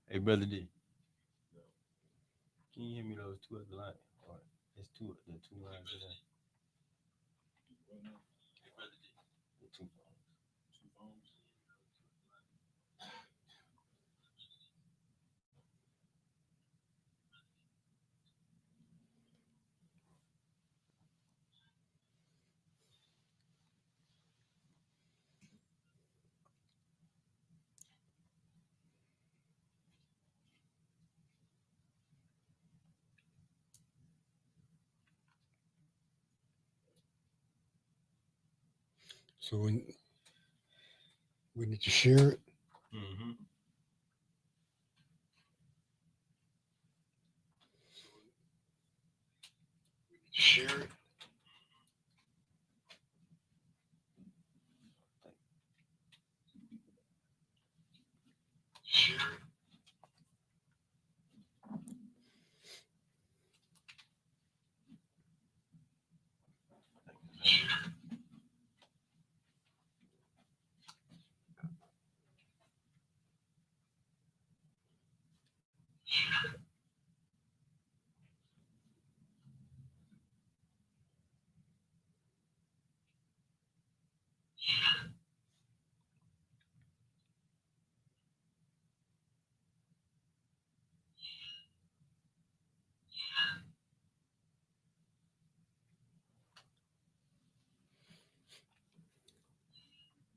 Hey, brother D, can you hear me those two other lines? Or it's the two lines in there. The two phones. So we need to share it. Mm-hmm. Share it. Share it.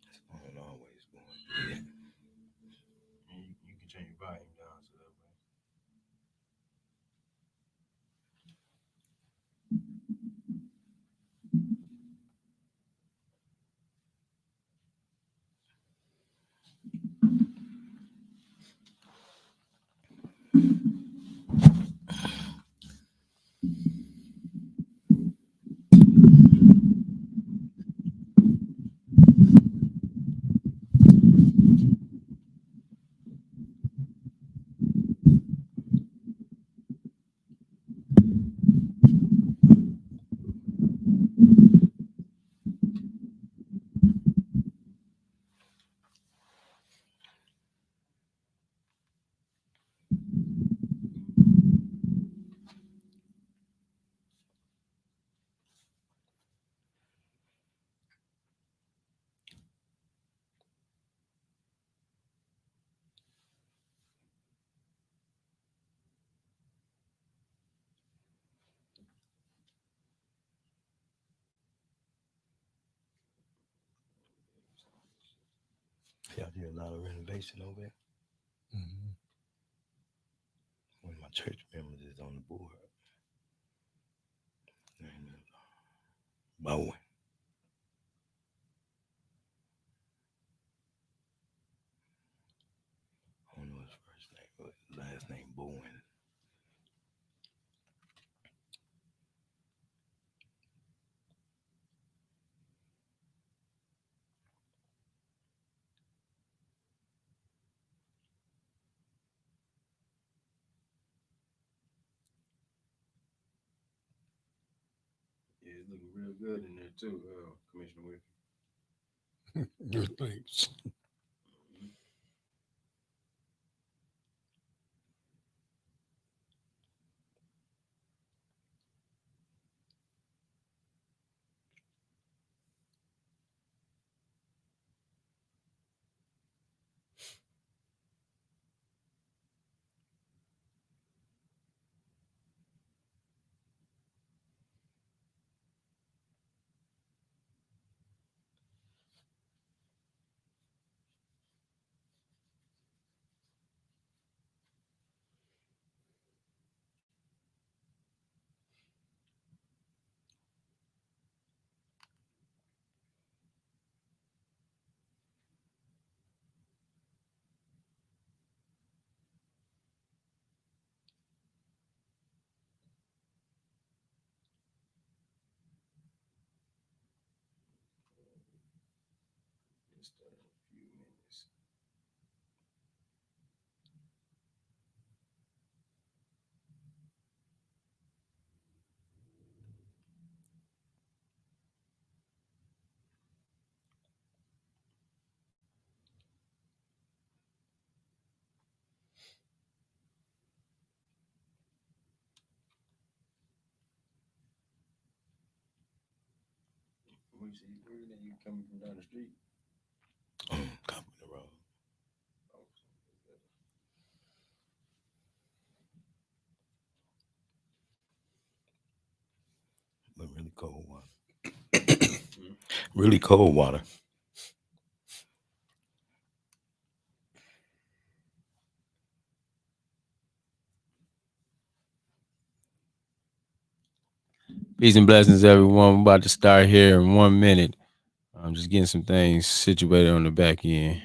This phone always going dead. You can turn your volume down so that way. Y'all do a lot of renovation over there. Mm-hmm. One of my church members is on the board. His name is Bowen. I don't know his first name, but his last name Bowen. Yeah, it's looking real good in there too, Commissioner Winfrey. Good thanks. we see where that you coming from down the street. Company Road. Oh, But really cold water. mm. Really cold water. Peace and blessings, everyone. We're about to start here in 1 minute. I'm just getting some things situated on the back end.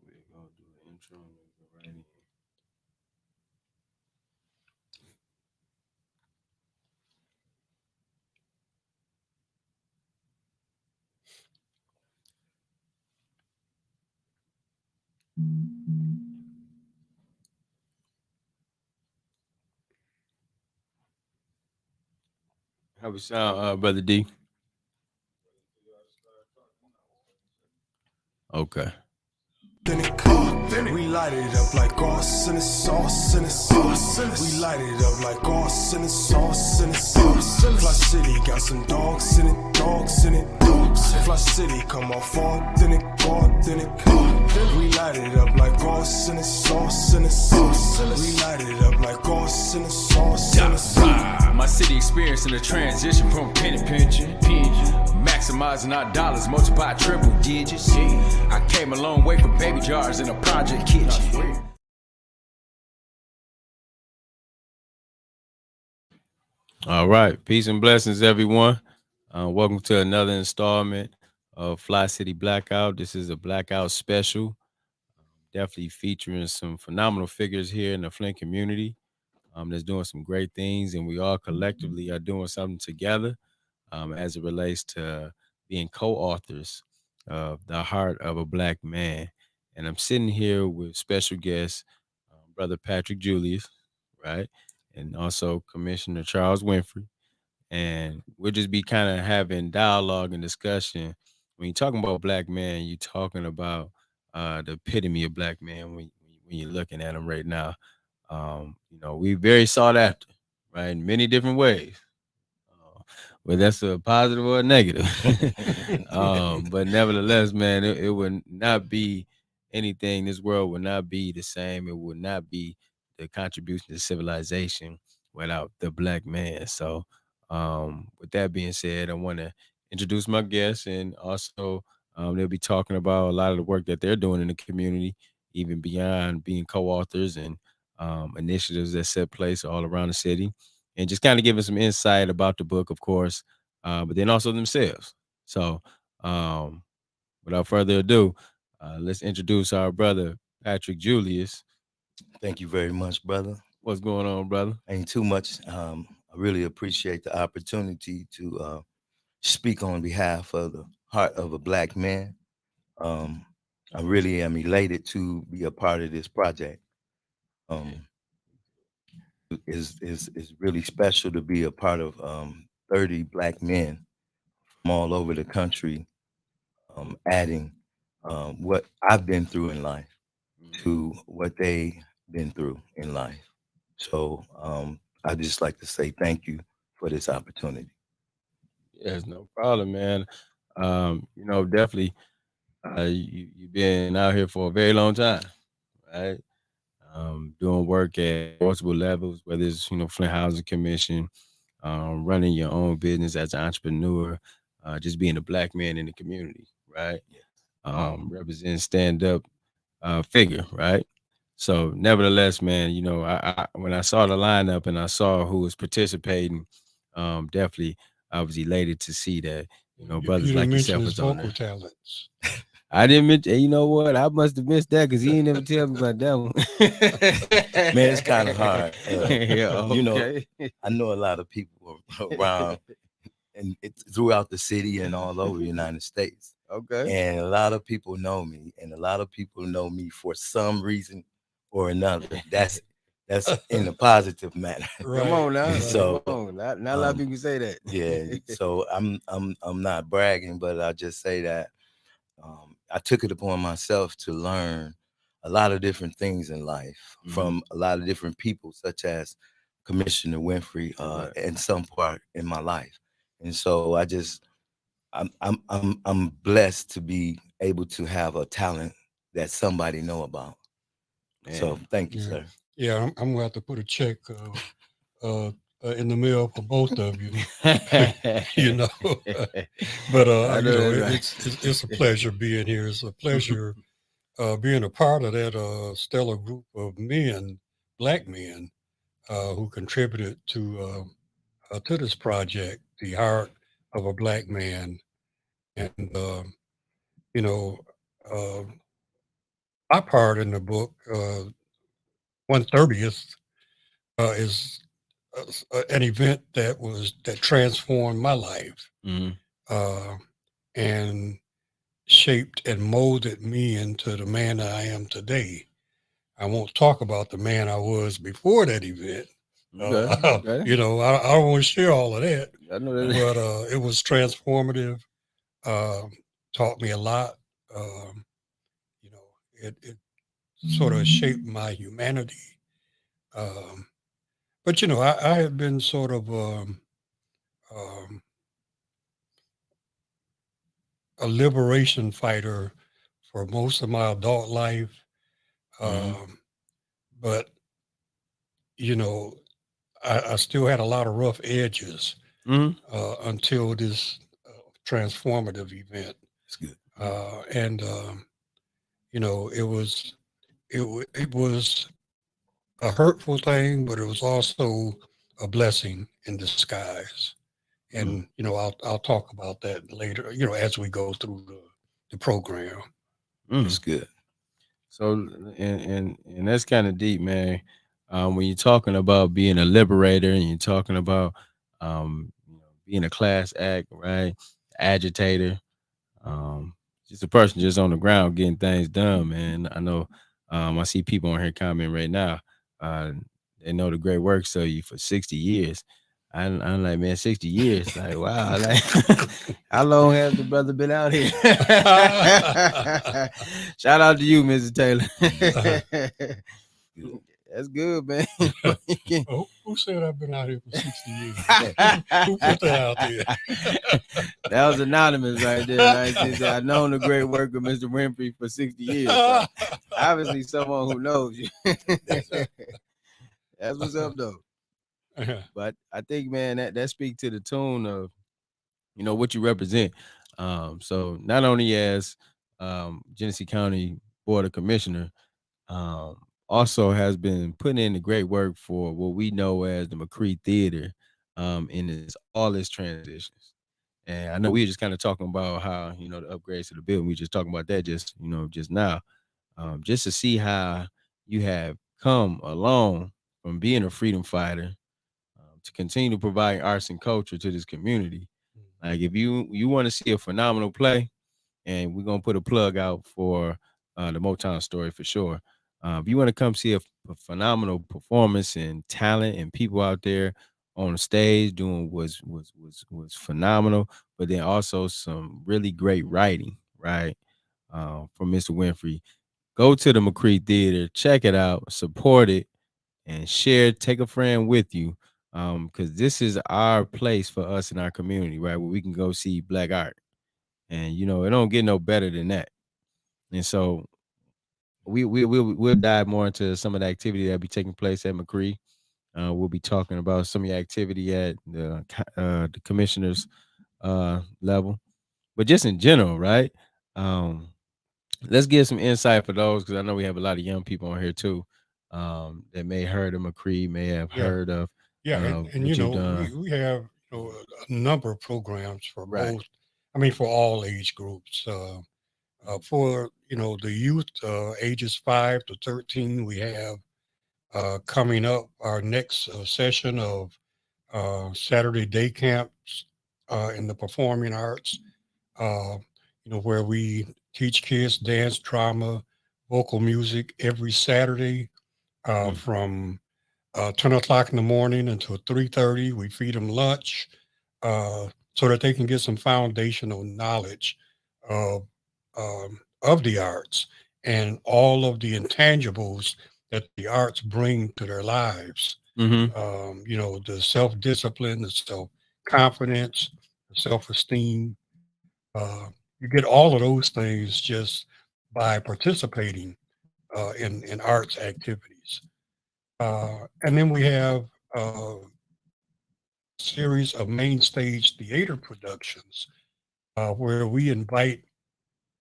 We're gonna do an intro and we'll go right in. How we sound, Brother D? Okay. We light it up like sauce and sauce and sauce. We light it up like sauce and sauce and sauce. Fli-City got some dogs in it, dogs in it. Fli-City come off authentic, authentic. We light it up like sauce and sauce and sauce. We light it up like sauce and sauce and sauce. My city experiencing a transition from penny pinching, maximizing our dollars, multiply triple digits. I came a long way from baby jars in a project kitchen. All right. Peace and blessings, everyone. Welcome to another installment of Fli-City Blackout. This is a blackout special, definitely featuring some phenomenal figures here in the Flint community that's doing some great things, and we all collectively are doing something together as it relates to being co-authors of The Heart of a Black Man. And I'm sitting here with special guest, Brother Patrick Julius, right? And also Commissioner Charles Winfrey. And we'll just be kind of having dialogue and discussion. When you're talking about black man, you're talking about the epitome of black man when you're looking at him right now. We very sought after, right, in many different ways. Whether that's a positive or a negative. But nevertheless, man, it would not be anything. This world would not be the same. It would not be the contribution to civilization without the black man. So, with that being said, I want to introduce my guests, and also they'll be talking about a lot of the work that they're doing in the community, even beyond being co-authors and initiatives that set place all around the city, and just kind of giving some insight about the book, of course, but then also themselves. So, without further ado, let's introduce our brother Patrick Julius. Thank you very much, brother. What's going on, brother? Ain't too much. I really appreciate the opportunity to speak on behalf of the heart of a black man. I really am elated to be a part of this project. Is really special to be a part of 30 black men from all over the country, adding what I've been through in life to what they been through in life. So I just like to say thank you for this opportunity. Yes, no problem, man. Definitely, you've been out here for a very long time, right? Doing work at multiple levels, whether it's Flint Housing Commission, running your own business as an entrepreneur, just being a black man in the community, right? Yes. Represent stand up figure, right? So, nevertheless, man, I when I saw the lineup and I saw who was participating, definitely I was elated to see that You brothers didn't like mention yourself his was on vocal there. talents. I didn't mention. You know what? I must have missed that because he ain't never tell me about that one. Man, it's kind of hard. Yeah, You know, okay. I know a lot of people around and it's throughout the city and all over the United States. Okay. And a lot of people know me, and a lot of people know me for some reason or another. That's in a positive manner. Come Right. on now. right. So, Come on. Not a lot of um, people say that. yeah. So I'm not bragging, but I just say that I took it upon myself to learn a lot of different things in life Mhm. from a lot of different people, such as Commissioner Winfrey, Right. and some part in my life. And so I'm blessed to be able to have a talent that somebody know about. So Man. thank you, Yeah. sir. Yeah, I'm gonna have to put a check in the mail for both of you. you know, but I know that's right. it's a pleasure being here. It's a pleasure being a part of that stellar group of men, black men, who contributed to this project, the heart of a black man, and you know, uh, my part in the book, 130th, is an event that transformed my life Mhm. uh, and shaped and molded me into the man that I am today. I won't talk about the man I was before that event. Okay. Okay. I don't want to share all of that, I know that. but it was transformative. Um, Taught me a lot. Um, it sort of shaped my humanity. Um, but I had been sort of um, a liberation fighter for most of my adult life. Mhm. Um, but, you know, I still had a lot of rough edges Mhm. until this transformative event. It's good. And, it was a hurtful thing, but it was also a blessing in disguise. Mm. And, I'll talk about that later, as we go through the program. It's Mm. good. So and that's kind of deep, man. When you're talking about being a liberator and you're talking about being a class act, right? Agitator, um, just a person just on the ground getting things done, man. I know I see people on here commenting right now. Uh, they know the great work of you for 60 years. I'm like, man, 60 years. Like, wow. Like, how long has the brother been out here? Shout out to you, Mr. Taylor. Good. That's good, man. Who said I've been out here for 60 years? Who put that out there? That was anonymous right there. Right? She said, I've known the great work of Mr. Winfrey for 60 years. So obviously, someone who knows you. That's what's up, though. But I think, man, that speaks to the tune of what you represent. So not only as Genesee County Board of Commissioner, um, also has been putting in the great work for what we know as the McCree Theater, in all its transitions. And I know we were just kind of talking about how the upgrades to the building. We just talking about that just now, just to see how you have come along from being a freedom fighter, to continue to provide arts and culture to this community. Like if you want to see a phenomenal play, and we're gonna put a plug out for the Motown story for sure. If you want to come see a phenomenal performance and talent and people out there on the stage doing was phenomenal, but then also some really great writing, right? From Mr. Winfrey. Go to the McCree Theater, check it out, support it, and share. Take a friend with you, because this is our place for us in our community, right? Where we can go see black art, and it don't get no better than that. And so we'll dive more into some of the activity that be taking place at McCree. We'll be talking about some of the activity at the commissioner's level, but just in general, right? Let's get some insight for those, because I know we have a lot of young people on here too, that may heard of McCree, may have Yeah. heard of Yeah, and what you you've know, done. we have a number of programs for Right. both. I mean, for all age groups. For the youth ages 5 to 13, we have coming up our next session of Saturday day camps in the performing arts. Uh, where we teach kids dance, drama, vocal music every Saturday from 10 o'clock in the morning until 3:30. We feed them lunch so that they can get some foundational knowledge of the arts and all of the intangibles that the arts bring to their lives. Mm-hmm. The self-discipline, the self-confidence, the self-esteem. You get all of those things just by participating in arts activities. And then we have a series of main stage theater productions where we invite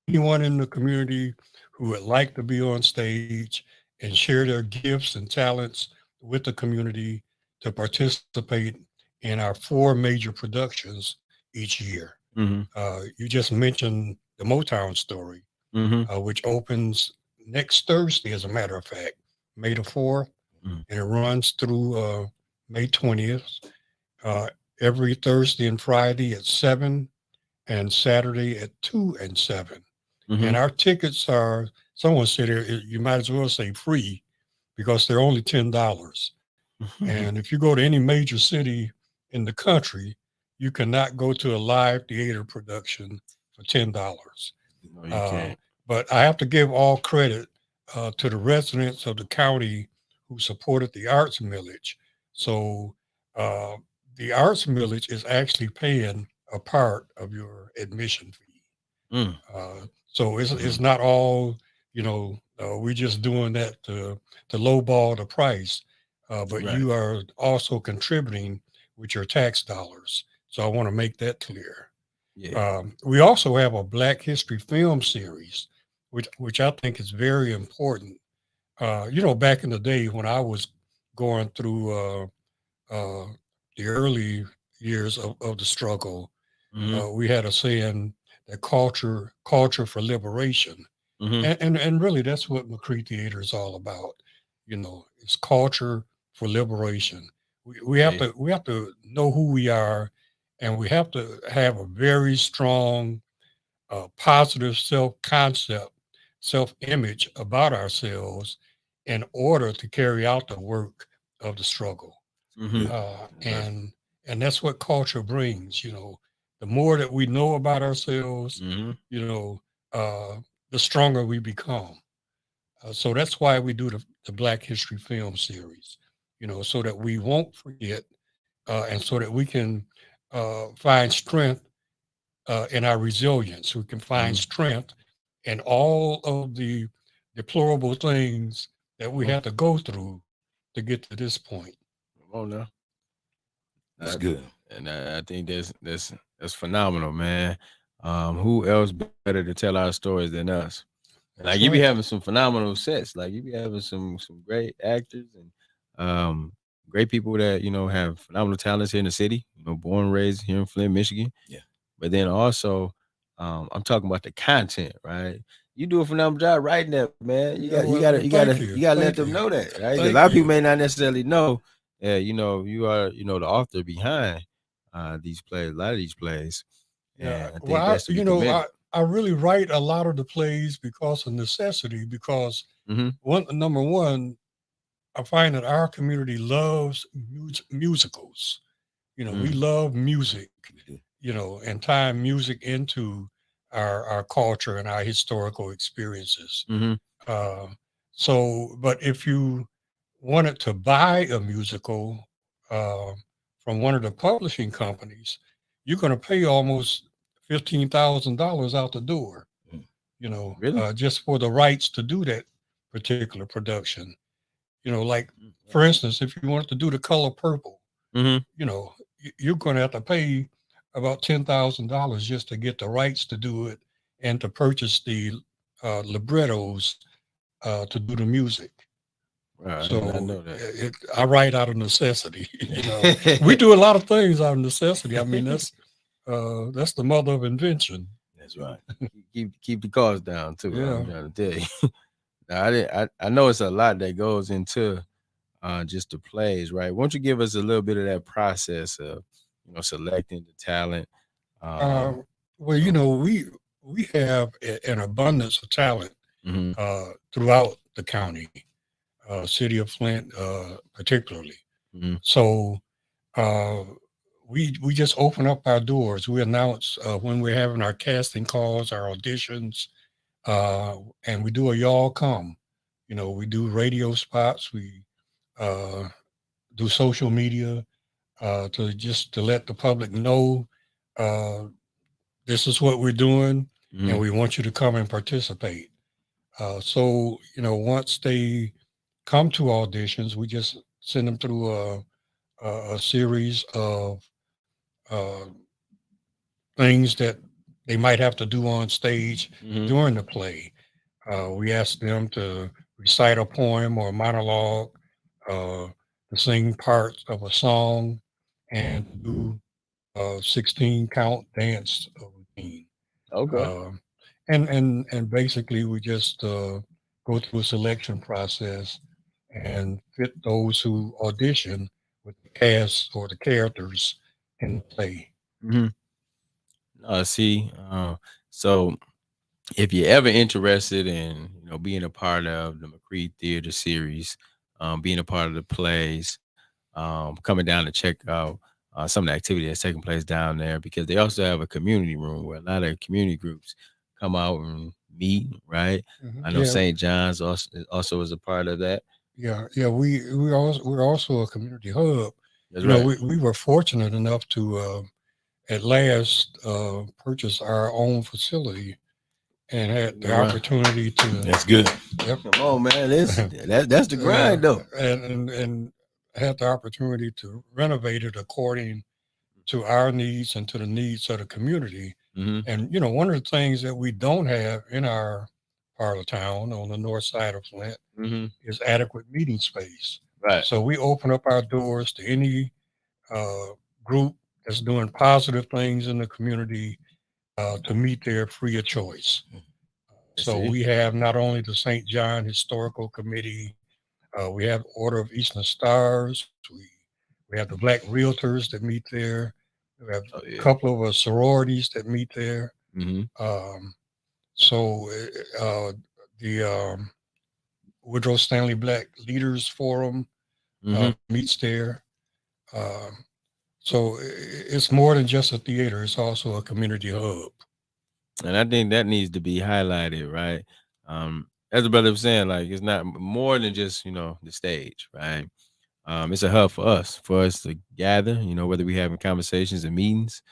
anyone in the community who would like to be on stage and share their gifts and talents with the community to participate in our 4 major productions each year. Mm-hmm. You just mentioned the Motown Story, Mm-hmm. which opens next Thursday, as a matter of fact, May the 4th, Mhm. and it runs through May 20th, uh, every Thursday and Friday at 7 and Saturday at 2 and 7. And Mm-hmm. our tickets are, someone said you might as well say free because they're only $10. And if you go to any major city in the country, you cannot go to a live theater production for $10. No, you Uh, can't. but I have to give all credit to the residents of the county who supported the arts millage. So uh, the arts millage is actually paying a part of your admission fee. Mm. So it's not all, we're just doing that to lowball the price, but Right. you are also contributing with your tax dollars. So I want to make that clear. Yeah. We also have a Black History film series, which I think is very important. Back in the day when I was going through uh, the early years of the struggle, Mm-hmm. we had a saying that culture for liberation, Mm-hmm. and really that's what McCree Theater is all about. It's culture for liberation. We have Yeah. to know who we are, and we have to have a very strong positive self concept, self image about ourselves in order to carry out the work of the struggle. Mm-hmm. Uh, Right. and and that's what culture brings. The more that we know about ourselves, Mm-hmm. you know, uh, the stronger we become. So that's why we do the Black History film series. So that we won't forget, and so that we can find strength in our resilience. We can find Mm-hmm. strength in all of the deplorable things that we Come had to go through to get to this point. on now. That's I, good. and I think that's phenomenal, man. Who else better to tell our stories than us? And like That's you be right. having some phenomenal sets. Like you be having some great actors and great people that have phenomenal talents here in the city. Born and raised here in Flint, Michigan. Yeah. But then also, I'm talking about the content, right? You do a phenomenal job writing that, man. You Yeah, got you well, got to you got thank to you. you got to let Thank them you. know that, right? Because a Thank lot of people you. may not necessarily know. Yeah, you are the author behind these plays, a lot of these plays, Yeah. and I think Well, that's to be commended. I really write a lot of the plays because of necessity, because Mm-hmm. number one, I find that our community loves musicals. We Mm. love music, Yeah. and tying music into our culture and our historical experiences. Mm-hmm. Uh, but if you wanted to buy a musical uh, from one of the publishing companies, you're going to pay almost $15,000 out the door, Mm. Really? just for the rights to do that particular production. Like, Mm. for instance, if you wanted to do The Color Purple, Mm-hmm. you're going to have to pay about $10,000 just to get the rights to do it and to purchase the librettos to do the music. Right, I So know that. I write out of necessity. We do a lot of things out of necessity. I mean, that's the mother of invention. That's right. keep the costs down too. Yeah. I'm trying to tell you. Now, I know it's a lot that goes into just the plays, right? Won't you give us a little bit of that process of selecting the talent? Uh, well, we have an abundance of talent Mhm, throughout the county, city of Flint, particularly. mhm. So uh, we just open up our doors. We announce when we're having our casting calls, our auditions, and we do a y'all come. We do radio spots. We uh, do social media to let the public know uh, this is what we're doing, and Mhm. we want you to come and participate. So once they come to auditions, we just send them through a series of uh, things that they might have to do on stage Mhm. during the play. We ask them to recite a poem or a monologue, to sing parts of a song, and to do 16 count dance routine. Okay. Um, and basically, we just go through a selection process and fit those who audition with the cast or the characters in the play. Mhm. See, so if you're ever interested in being a part of the McCree Theater series, being a part of the plays, coming down to check out some of the activity that's taking place down there, because they also have a community room where a lot of community groups come out and meet, right? I know Yeah, St. John's also is a part of that. yeah. We're also a community hub. That's right. We were fortunate enough to at last purchase our own facility and had the All right. opportunity to. That's good. Yep. Come on, man. That's the grind, though. And had the opportunity to renovate it according to our needs and to the needs of the community. Hmm. And one of the things that we don't have in our part of town on the north side of Flint Hmm. is adequate meeting space. Right. So we open up our doors to any uh, group that's doing positive things in the community to meet there free of choice. So See. we have not only the St. John Historical Committee, we have Order of Eastern Stars. We have the Black Realtors that meet there. We have Oh a yeah. couple of sororities that meet there. Hmm. Um, so the Woodrow Stanley Black Leaders Forum Hmm. meets there. Um, so it's more than just a theater; it's also a community hub. And I think that needs to be highlighted, right? As the brother was saying, like it's not more than just the stage, right? It's a hub for us to gather, whether we having conversations and meetings,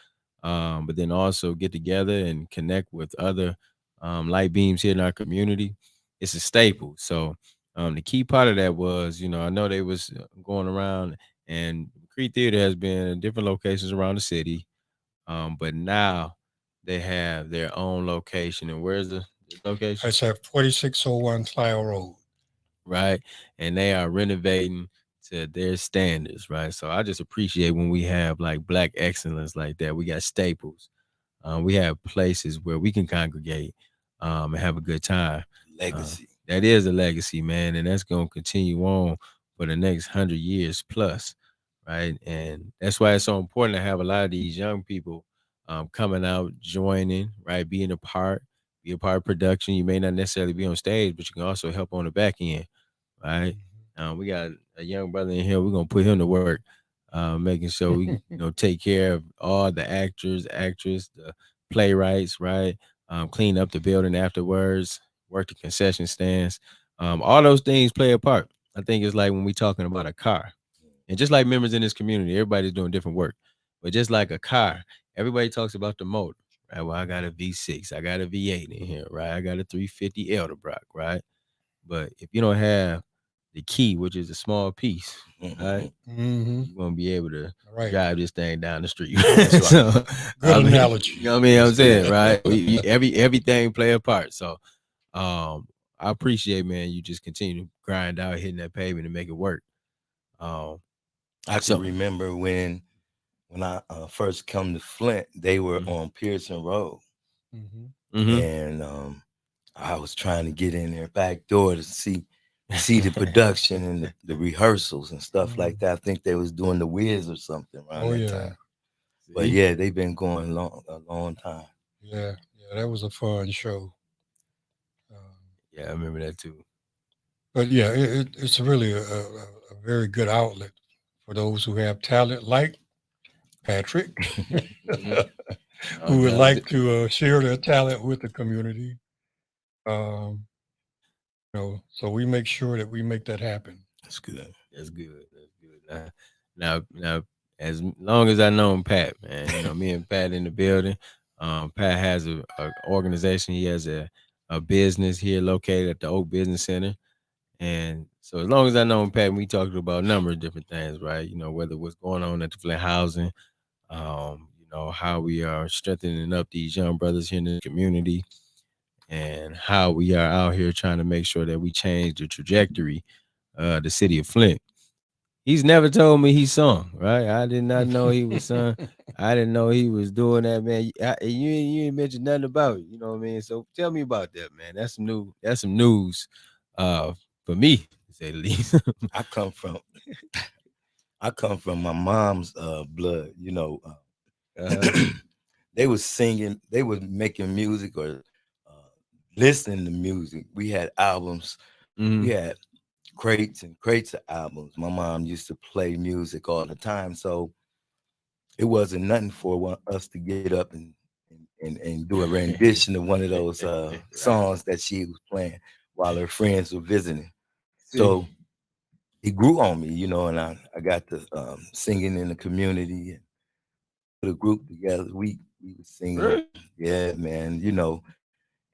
but then also get together and connect with other light beams here in our community. It's a staple. So the key part of that was, I know they was going around, and Cree Theater has been in different locations around the city, but now they have their own location. And where's the location? It's at 4601 Clio Road. Right? And they are renovating to their standards, right? So I just appreciate when we have like black excellence like that. We got staples. We have places where we can congregate and have a good time. Legacy. That is a legacy, man, and that's gonna continue on for the next 100 years plus, right? And that's why it's so important to have a lot of these young people coming out, joining, right, be a part of production. You may not necessarily be on stage, but you can also help on the back end, right? We got a young brother in here. We're gonna put him to work, making sure we take care of all the actors, actress, the playwrights, right? Clean up the building afterwards, work the concession stands. All those things play a part. I think it's like when we talking about a car, and just like members in this community, everybody's doing different work. But just like a car, everybody talks about the motor, right? Well, I got a V6, I got a V8 in here, right? I got a 350 Elderbrock, right? But if you don't have the key, which is a small piece, right? Mm-hmm. You're gonna be able to Right. drive this thing down the street. That's right. So, Good analogy. You know what I mean? I'm saying, right? Everything play a part. So I appreciate, man, you just continue to grind out, hitting that pavement and make it work. I So- can remember when I first come to Flint, they were Mhm. on Pearson Road, Mm-hmm. Mhm. and I was trying to get in their back door to see the production and the rehearsals and stuff like that. I think they was doing the Wiz or something around Oh that yeah. time. But See? yeah, they've been going a long time. Yeah. That was a fun show. Yeah, I remember that too. But yeah, it's really a very good outlet for those who have talent, like Patrick, Mhm. who would No, like to share their talent with the community. Um, so we make sure that we make that happen. That's good. That's good. That's good. Now, as long as I know Pat, man, you know, me and Pat in the building. Pat has a organization. He has a business here located at the Oak Business Center. And so as long as I know Pat, we talked about a number of different things, right? You know, whether what's going on at the Flint housing, you know, how we are strengthening up these young brothers here in the community, and how we are out here trying to make sure that we change the trajectory of the city of Flint. He's never told me he sung, right? I did not know he was sung. I didn't know he was doing that, man. You ain't mentioned nothing about it, you know what I mean? So tell me about that, man. That's some news for me, to say the least. I come from my mom's blood, you know. They was singing, they was making music or listening to music. We had albums, we had crates and crates of albums. My mom used to play music all the time, so it wasn't nothing for us to get up and do a rendition of one of those Right. songs that she was playing while her friends were visiting. See? So it grew on me, you know, and I got to singing in the community and put a group together. We was singing, Really? yeah, man, you know.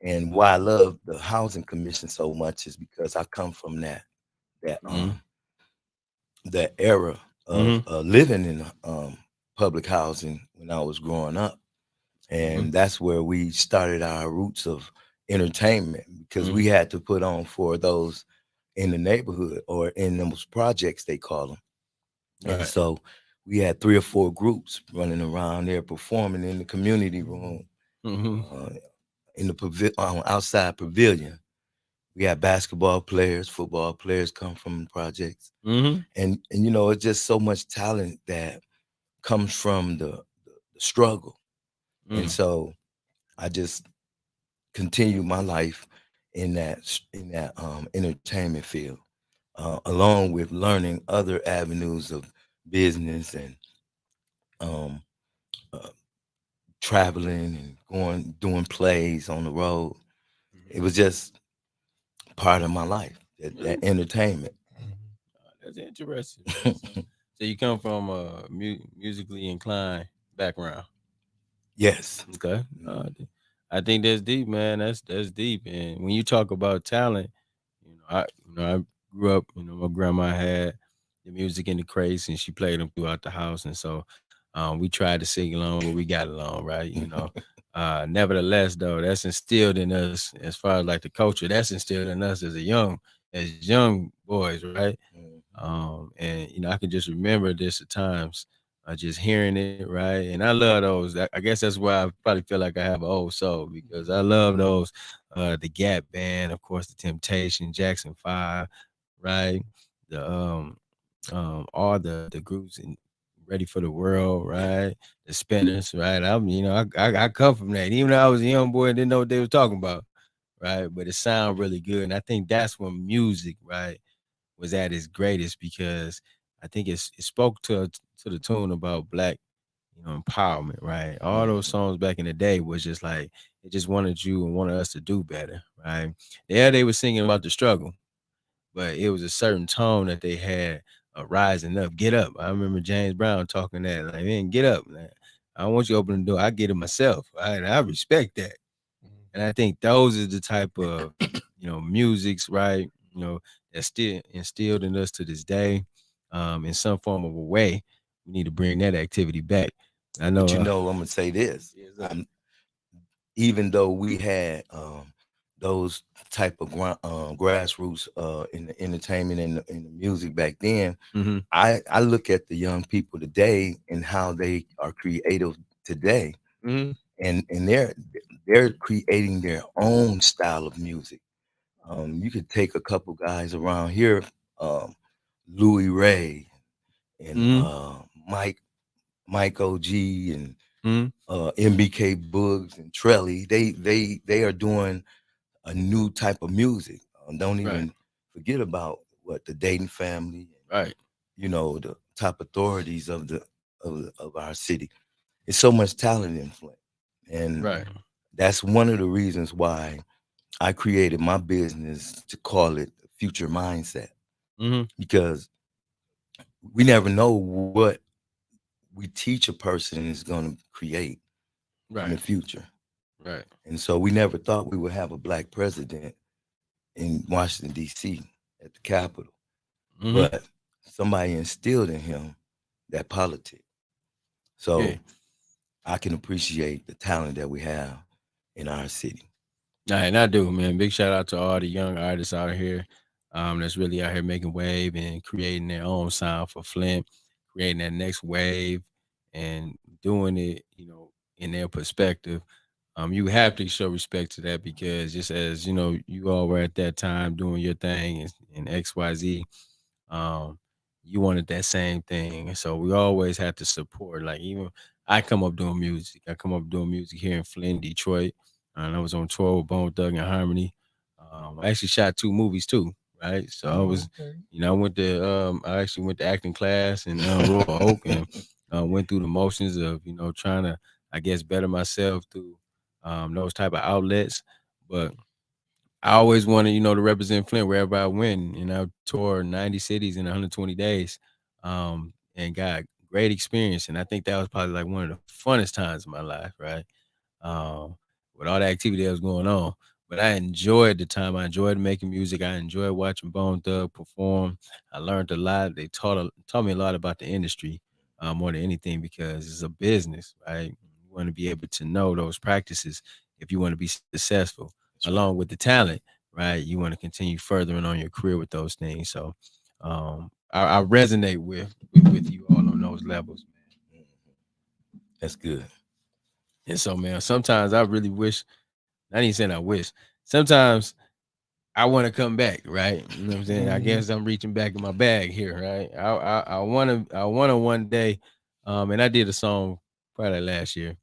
And why I love the housing commission so much is because I come from that Mhm. that era of Mhm. living in public housing when I was growing up, and that's where we started our roots of entertainment because we had to put on for those in the neighborhood or in those projects they call them. And Right. so we had 3 or 4 groups running around there performing in the community room, Mhm. in the outside pavilion. We had basketball players, football players come from the projects, Mhm. and you know it's just so much talent that comes from the struggle, and so I just continued my life in that entertainment field, along with learning other avenues of business and um, uh, traveling and doing plays on the road. It was just part of my life, that entertainment. That's interesting, man. So you come from a musically inclined background. Yes. Okay. I think that's deep, man. That's deep. And when you talk about talent, I grew up, my grandma had the music in the crates and she played them throughout the house. And so we tried to sing along, but we got along, right? Nevertheless, though, that's instilled in us as far as like the culture, that's instilled in us as young boys, right? And I can just remember this at times, just hearing it, right? And I love those. I guess that's why I probably feel like I have an old soul because I love those. The Gap Band, of course, the Temptation, Jackson 5, right? The all the groups and Ready for the World, right? The Spinners, right? I come from that. Even though I was a young boy, I didn't know what they were talking about, right? But it sounded really good, and I think that's when music, right, was at its greatest because I think it spoke to the tune about black, empowerment, right? All those songs back in the day was just like it just wanted you and wanted us to do better, right? Yeah, they were singing about the struggle, but it was a certain tone that they had, rising up, get up. I remember James Brown talking that like, man, get up, man. I don't want you to open the door. I get it myself, right? And I respect that. And I think those are the type of, musics, right? that's still instilled in us to this day, in some form of a way. We need to bring that activity back. I know. But I'm gonna say this. Yes, Even though we had those type of grassroots in the entertainment and the music back then, mm-hmm. I look at the young people today and how they are creative today, Mm-hmm. and they're creating their own style of music. You could take a couple guys around here, um, Louis Ray and Mm-hmm. Mike OG and Mm-hmm. MBK Boogs and Trelly. They are doing a new type of music. Don't Right. even forget about what the Dayton family, Right. the top authorities of our city. It's so much talent in Flint, and Right. that's one of the reasons why I created my business to call it Future Mindset, Mm-hmm. because we never know what we teach a person is going to create in the Right. future. Right. And so we never thought we would have a black president in Washington, D.C. at the Capitol. Mm-hmm. But somebody instilled in him that politics. So Yeah. I can appreciate the talent that we have in our city. And I do, man. Big shout out to all the young artists out here, that's really out here making wave and creating their own sound for Flint, creating that next wave and doing it, in their perspective. You have to show respect to that because just as you all were at that time doing your thing in XYZ, um, you wanted that same thing. And so we always had to support. Like even I come up doing music. I come up doing music here in Flint, Detroit. And I was on tour with Bone Thug and Harmony. I actually shot 2 movies too, right? So I was, Okay. I actually went to acting class in Royal Oak and went through the motions of, trying to, I guess, better myself through those type of outlets. But I always wanted, to represent Flint wherever I went. And I toured 90 cities in 120 days, and got great experience. And I think that was probably like one of the funnest times of my life, right? Um, with all the activity that was going on. But I enjoyed the time. I enjoyed making music. I enjoyed watching Bone Thug perform. I learned a lot. They taught me a lot about the industry, more than anything because it's a business, right? You want to be able to know those practices if you want to be successful, along with the talent, right? You want to continue furthering on your career with those things. So I resonate with you all on those levels, man. That's good. And so, man, sometimes I really wish, not even saying I wish, sometimes I want to come back, right? You know what I'm saying? I guess I'm reaching back in my bag here, right? I wanna one day, and I did a song probably last year,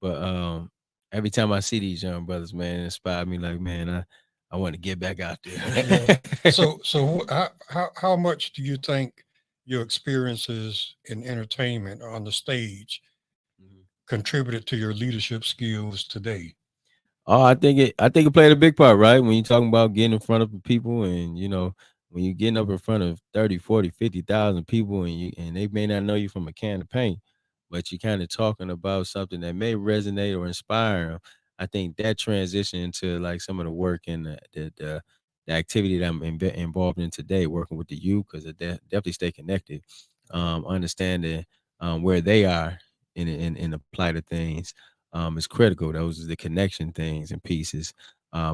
but every time I see these young brothers, man, it inspired me like, man, I want to get back out Yeah. there. So how much do you think your experiences in entertainment on the stage contributed to your leadership skills today? Oh, I think it played a big part, right? When you're talking about getting in front of people and when you're getting up in front of 30, 40, 50,000 people and they may not know you from a can of paint, but you're kind of talking about something that may resonate or inspire them. I think that transition into like some of the work and the activity that I'm involved in today, working with the youth, because I definitely stay connected, understanding where they are in the plight of things, is critical. Those are the connection things and pieces.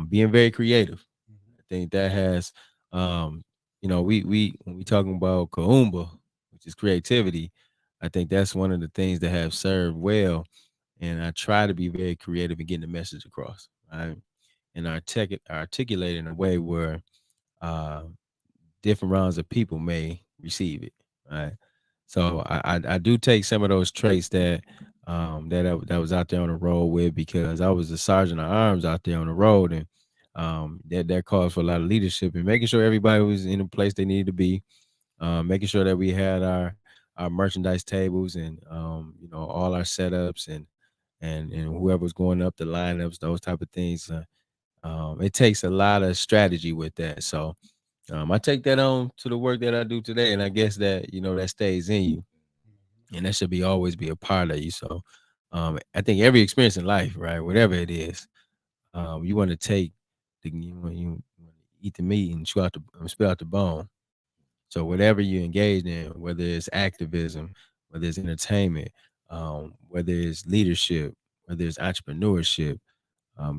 Being very creative. I think that has, we when we talking about Kaumba, which is creativity, I think that's one of the things that have served well. And I try to be very creative in getting the message across, right? And articulate in a way where uh, different rounds of people may receive it, right? So I do take some of those traits that was out there on the road with, because I was a sergeant of arms out there on the road, and that calls for a lot of leadership and making sure everybody was in the place they needed to be, making sure that we had our merchandise tables and all our setups and whoever's going up the lineups, those type of things. It takes a lot of strategy with that. So I take that on to the work that I do today, and I guess that that stays in you, and that should be always be a part of you. So I think every experience in life, right, whatever it is, you want to take the eat the meat and spit out the bone. So whatever you engage in, whether it's activism, whether it's entertainment, whether it's leadership, whether it's entrepreneurship,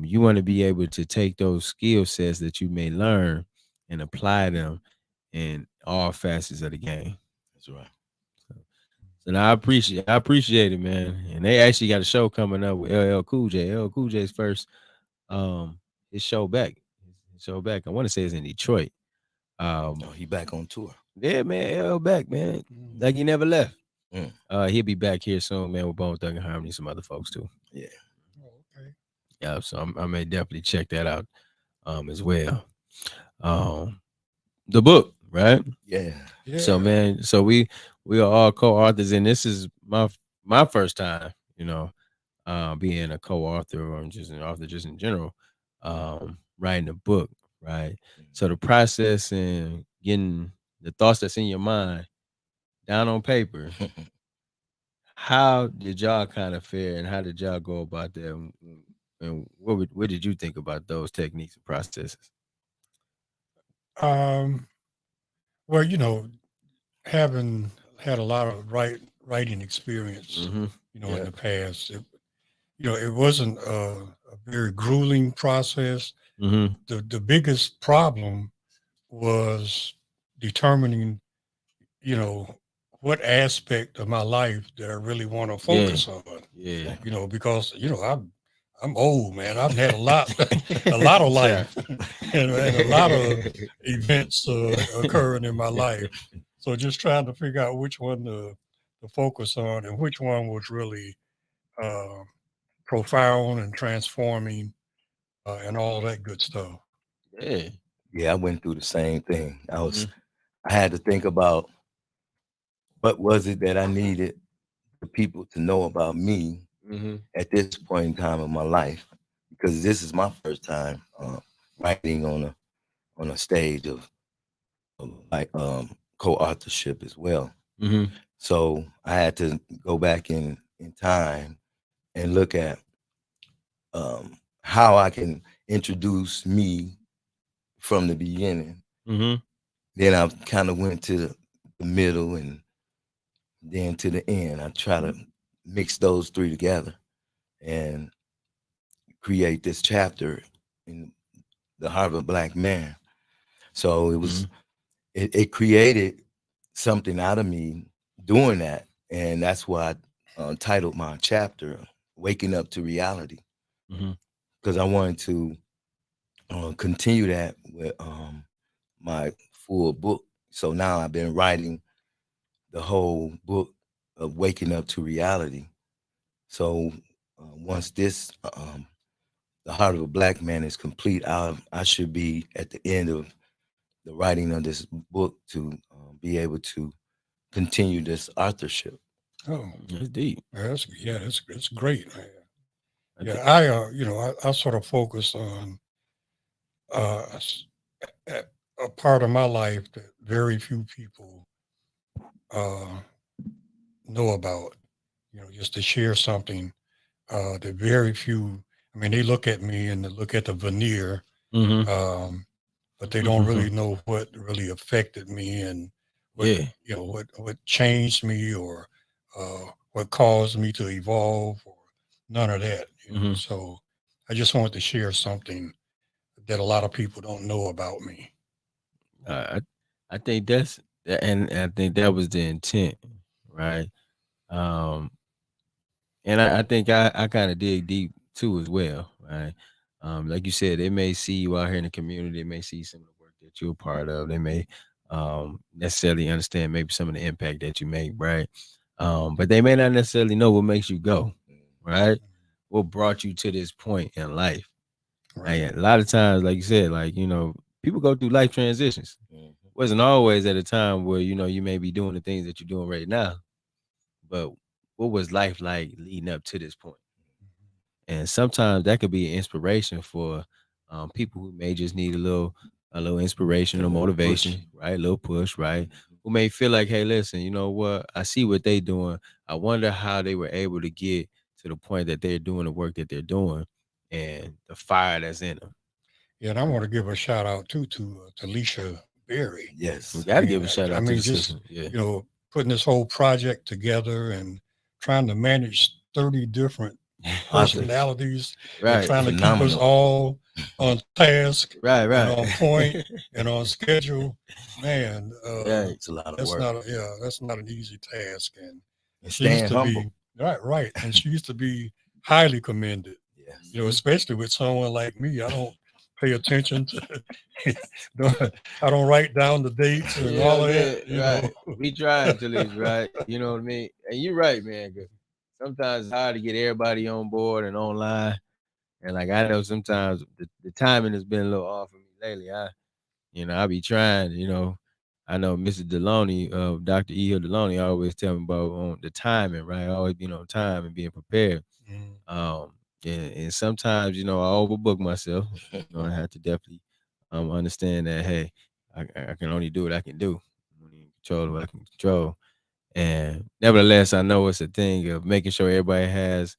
you want to be able to take those skill sets that you may learn and apply them in all facets of the game. That's right. So now I appreciate it, man. And they actually got a show coming up with LL Cool J. LL Cool J's first his show back. I want to say it's in Detroit. He back on tour. Yeah, man, LL back, man. Like he never left. He'll be back here soon, man, with Bone Thug and Harmony, some other folks too. Yeah. Okay. Yeah, so I may definitely check that out as well. The book, right? Yeah. So man, so we are all co-authors, and this is my first time, being a co-author or just an author just in general, writing a book, right? So the process and getting the thoughts that's in your mind down on paper, how did y'all kind of fare and how did y'all go about that? And what did you think about those techniques and processes? Well, having had a lot of writing experience, in the past, it wasn't a very grueling process. The biggest problem was determining, what aspect of my life that I really want to focus on. Yeah. Because I'm old, man. I've had a lot of life and a lot of events occurring in my life. So just trying to figure out which one to focus on and which one was really profound and transforming and all that good stuff. Yeah. Yeah, I went through the same thing. I had to think about what was it that I needed for people to know about me at this point in time of my life, because this is my first time writing on a stage of like co-authorship as well. So I had to go back in time and look at how I can introduce me from the beginning. Then I kind of went to the middle and then to the end. I try to mix those three together and create this chapter in the heart of a Black man. So it was, it created something out of me doing that. And that's why I titled my chapter, Waking Up to Reality. Because I wanted to continue that with my full book. So now I've been writing the whole book of Waking Up to Reality. So once this, the heart of a Black man is complete, I should be at the end of the writing of this book to be able to continue this authorship. Oh, that's deep. That's great, man. I sort of focus on a part of my life that very few people know about. Just to share something that very few. I mean, they look at me and they look at the veneer, but they don't really know what really affected me and what changed me or what caused me to evolve or none of that. So I just wanted to share something that a lot of people don't know about me. I think and I think that was the intent, right? And I think I kind of dig deep too as well, right? Like you said, they may see you out here in the community, they may see some of the work that you're a part of, they may necessarily understand maybe some of the impact that you make, right? But they may not necessarily know what makes you go, right? What brought you to this point in life. Right. Like, a lot of times, like you said, like, people go through life transitions. Wasn't always at a time where, you may be doing the things that you're doing right now, but what was life like leading up to this point? And sometimes that could be an inspiration for people who may just need a little inspiration or motivation, right? A little push, right? Who may feel like, hey, listen, you know what? I see what they're doing. I wonder how they were able to get to the point that they're doing the work that they're doing and the fire that's in them. Yeah, and I want to give a shout out too to Talisha Berry. Yes. We got to I give mean, a shout I out to mean, the just system. Yeah. putting this whole project together and trying to manage 30 different personalities and Right. trying to keep us Phenomenal. all on task Right. and Right. on point and on schedule. Man, Right. It's a lot of that's work. that's not an easy task. And And she used staying to humble. be right, and she used to be highly commended. Yes. Especially with someone like me. I don't pay attention to, I don't write down the dates and Yeah, all of yeah, that, right. We trying to least, right? You know what I mean? And you're right, man. 'Cause sometimes it's hard to get everybody on board and online. And like I know sometimes the timing has been a little off for me lately. I be trying, I know Mr. Deloney, Dr. E. Hill Deloney always tell me about the timing, right? Always being on time and being prepared. Um, and sometimes, I overbook myself. I have to definitely understand that, hey, I can only do what I can do. I only control what I can control. And nevertheless, I know it's a thing of making sure everybody has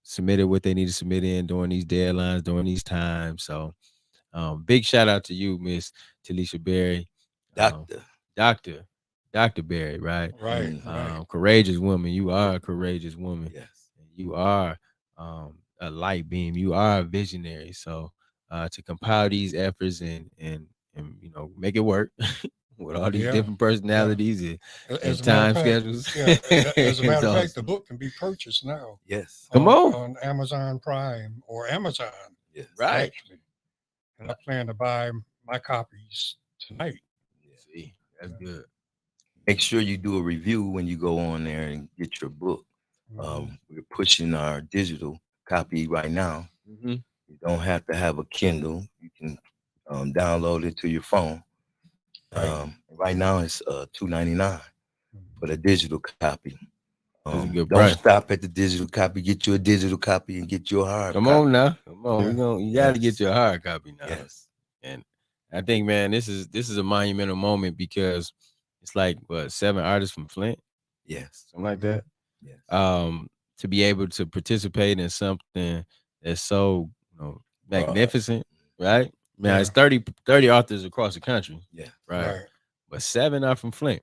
submitted what they need to submit in during these deadlines, during these times. So big shout out to you, Miss Talisha Berry. Doctor. Dr. Berry, right? right, right. Courageous woman. You are a courageous woman. Yes. You are a light beam. You are a visionary. So to compile these efforts and make it work with all these Yeah, different personalities and As a matter of time fact, schedules. as a matter It's of fact, the awesome. book can be purchased now Yes. Come on. on Amazon Prime or Amazon, Yes. Right. actually. And I plan to buy my copies tonight. See, that's good. Make sure you do a review when you go on there and get your book. We're pushing our digital copy right now. Mm-hmm. You don't have to have a Kindle. You can download it to your phone. Right now it's $2.99 for the digital copy. That's a good Don't price. stop at the digital copy. Get you a digital copy and get your hard Come copy. on now. Come on. Yeah. You gotta Yes. get your hard copy now. Yes. And I think, man, this is a monumental moment because it's like 7 artists from Flint, Yes. something like that. Yes. To be able to participate in something that's so magnificent, right? Now it's 30 authors across the country, Yeah. right? But 7 are from Flint.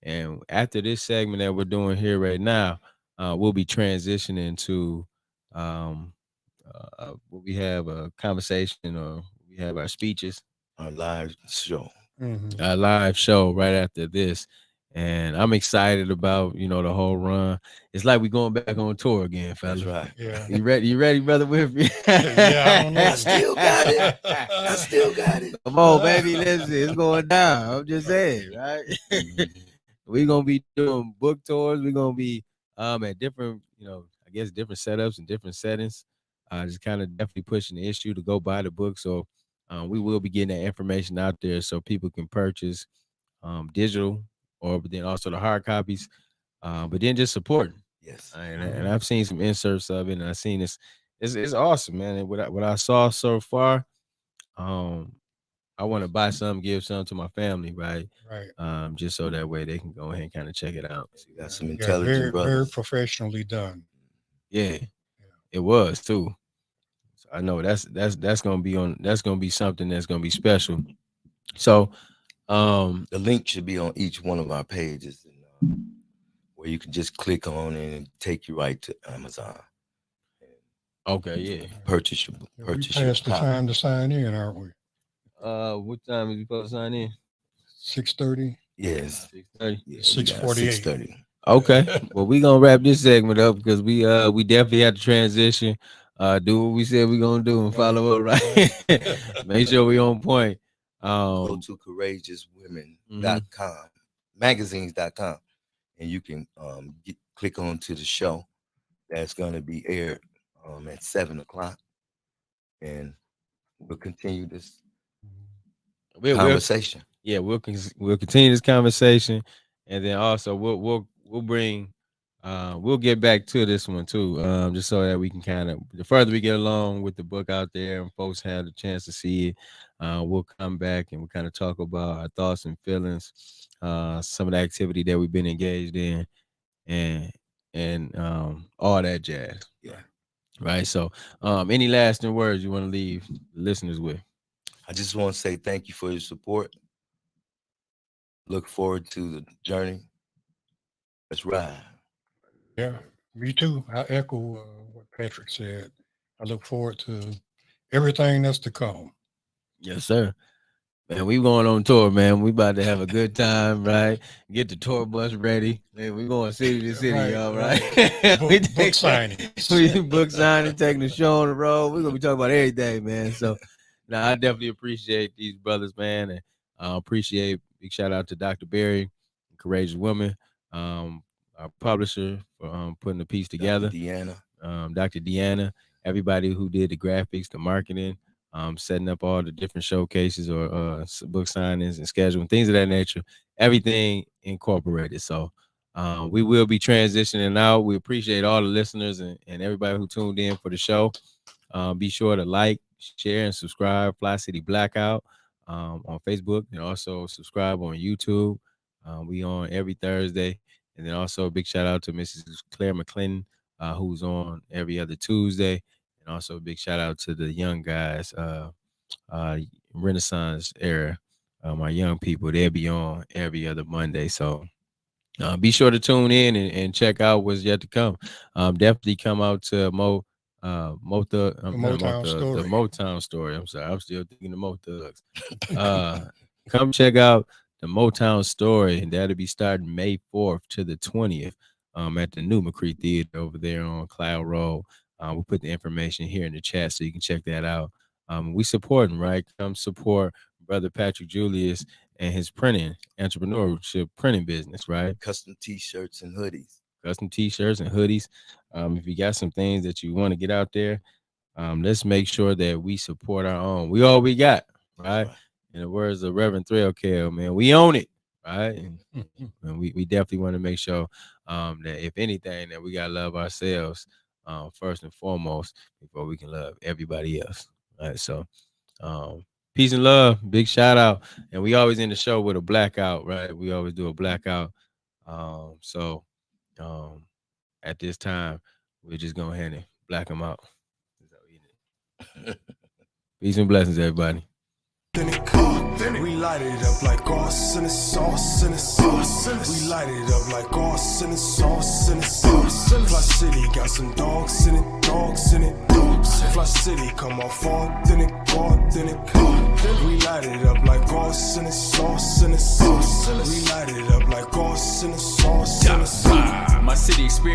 And after this segment that we're doing here right now, we'll be transitioning to we have a conversation or we have our speeches, Our live show. our live show right after this. And I'm excited about, the whole run. It's like we're going back on tour again, fellas. That's right. Yeah. You ready, brother Winfrey? Yeah, I don't know. I still got it. I still got it. Come on, baby. Listen, it's going down. I'm just saying, right? We're gonna be doing book tours. We're gonna be at different, I guess different setups and different settings. Just kind of definitely pushing the issue to go buy the book. So we will be getting that information out there so people can purchase digital but then also the hard copies. But then just supporting. Yes. And I've seen some inserts of it, and I've seen this. It's awesome, man. And what I saw so far, I want to buy some, give some to my family, right? Right. Just so that way they can go ahead and kind of check it out. You got some Yeah, intelligent very brothers. professionally done. Yeah, it was too. So I know that's gonna be something that's gonna be special. So The link should be on each one of our pages, where you can just click on it and take you right to Amazon. okay, yeah. Purchase your We purchase your passed the copy. time to sign in, aren't we? What time is you supposed to sign in? 6:30. Yes. 6:30. Yeah, 6:48. 6:30. Okay. Well, we gonna wrap this segment up because we definitely have to transition. Do what we said we're gonna do and follow up, right? Make sure we on point. Go to courageouswomen.com, magazines.com, and you can click on to the show that's gonna be aired at 7:00, and we'll continue this conversation. We'll continue this conversation, and then also we'll bring we'll get back to this one too, just so that we can kind of the further we get along with the book out there and folks have the chance to see it, we'll come back and we'll kind of talk about our thoughts and feelings, some of the activity that we've been engaged in, and all that jazz. Yeah. Right. So, any lasting words you want to leave the listeners with? I just want to say thank you for your support. Look forward to the journey. Let's ride. Yeah, me too. I echo what Patrick said. I look forward to everything that's to come. Yes, sir. Man, we going on tour, man. We about to have a good time, right? Get the tour bus ready. Man, we going city to city, Right, y'all, right? Book signings. We book signing, taking the show on the road. We're gonna be talking about everything, man. So now I definitely appreciate these brothers, man, and appreciate big shout out to Dr. Berry, Courageous Woman, our publisher for putting the piece together. Dr. Deanna, everybody who did the graphics, the marketing, setting up all the different showcases or book signings and scheduling, things of that nature, everything incorporated. So we will be transitioning out. We appreciate all the listeners and everybody who tuned in for the show. Be sure to like, share, and subscribe Fli-City Blackout on Facebook, and also subscribe on YouTube. We on every Thursday. And then also a big shout out to Mrs. Claire McClinton, who's on every other Tuesday. And also a big shout out to the young guys, Renaissance era, my young people. They'll be on every other Monday. So be sure to tune in and check out what's yet to come. Definitely come out to the Motown story. I'm sorry, I'm still thinking the Mo Thugs. Come check out the Motown story, and that'll be starting May 4th to the 20th at the New McCree Theater over there on Cloud Road. We'll put the information here in the chat so you can check that out. We supporting, right? Come support Brother Patrick Julius and his entrepreneurship printing business, right? Custom t-shirts and hoodies. If you got some things that you want to get out there, let's make sure that we support our own. We all we got, right? In the words of Reverend Threlkel, man, we own it, right? And we definitely want to make sure that if anything, that we gotta love ourselves first and foremost before we can love everybody else, right? So peace and love, big shout out. And we always end the show with a blackout, right? We always do a blackout. So at this time, we're just going ahead and black them out. Peace and blessings, everybody. We light it up like arson and sauce and sauce. We light it up like arson and sauce and sauce. Fli-City got some dogs in it, dogs in it, dogs. Fli-City come off authentic, authentic. We light it up like arson and sauce and sauce. We light it up like arson and sauce and sauce. My city experience.